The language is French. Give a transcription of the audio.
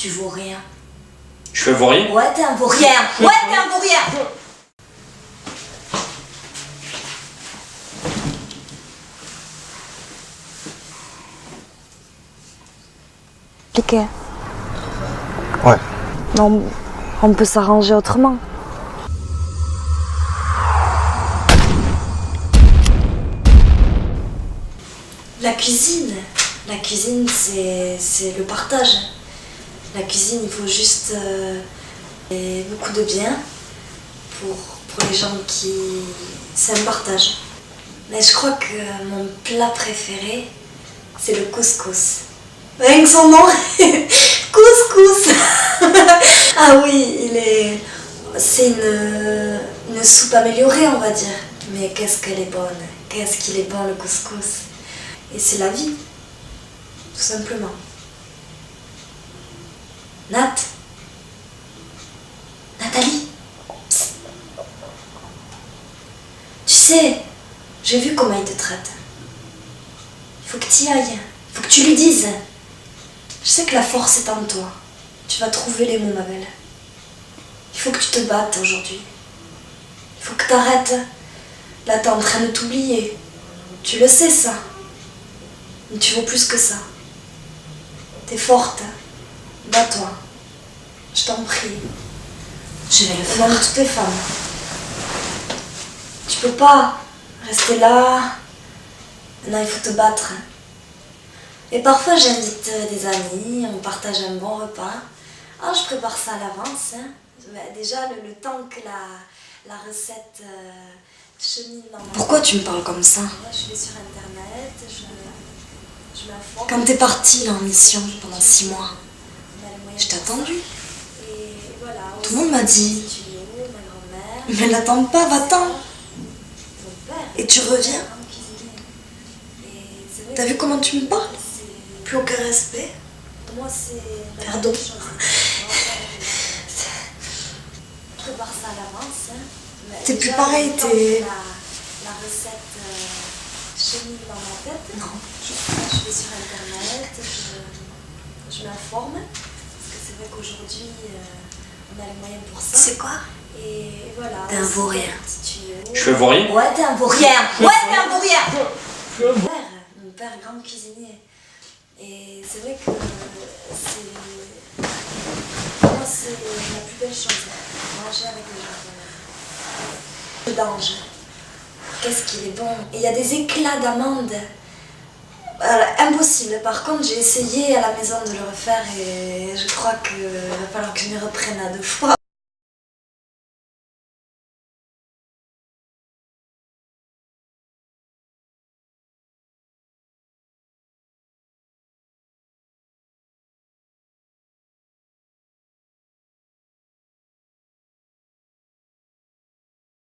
Tu vaux rien. Je fais vaurien? Ouais, t'es un vaurien. Ouais, t'es un vaurien. Compliqué. Ouais. Non, on peut s'arranger autrement. La cuisine, c'est le partage. La cuisine, il faut juste beaucoup de bien pour les gens qui... C'est un partage. Mais je crois que mon plat préféré, c'est le couscous. Rien que son nom, couscous. Ah oui, c'est une soupe améliorée, on va dire. Mais qu'est-ce qu'elle est bonne. Qu'est-ce qu'il est bon le couscous. Et c'est la vie, tout simplement. Nathalie, psst. Tu sais, j'ai vu comment il te traite. Il faut que tu y ailles, il faut que tu lui dises. Je sais que la force est en toi. Tu vas trouver les mots, ma belle. Il faut que tu te battes aujourd'hui. Il faut que tu arrêtes. Là, t'es en train de t'oublier. Tu le sais, ça. Mais tu vaux plus que ça. T'es forte. Bats-toi. Je t'en prie. Je vais le faire. Comme toutes les femmes. Tu peux pas rester là. Maintenant, il faut te battre. Et parfois, j'invite des amis, on partage un bon repas. Ah, je prépare ça à l'avance. Hein. Déjà, le temps que la recette chemine dans ma... Pourquoi tu me parles comme ça? Je vais sur Internet, je m'informe. Quand t'es partie là, en mission pendant 6 mois, je t'ai attendu. Tout le monde m'a dit. Mais n'attends pas, va-t'en. Et tu reviens. T'as vu comment tu me parles? Plus aucun respect. Pardon. T'es plus pareil, t'es... La recette chemine dans ma tête. Non. Je vais sur Internet, je m'informe. Parce que c'est vrai qu'aujourd'hui, on a les moyens pour ça. C'est quoi? Et voilà. T'es un vaurien. Je fais vaurien? Ouais, t'es un vaurien. Ouais, t'es un vaurien. Mon père est grand cuisinier. Et c'est vrai que pour moi, c'est la plus belle chose. Manger avec les gens. Le d'ange. Qu'est-ce qu'il est bon. Et il y a des éclats d'amandes. Impossible. Par contre, j'ai essayé à la maison de le refaire et je crois qu'il va falloir que je m'y reprenne à 2 fois.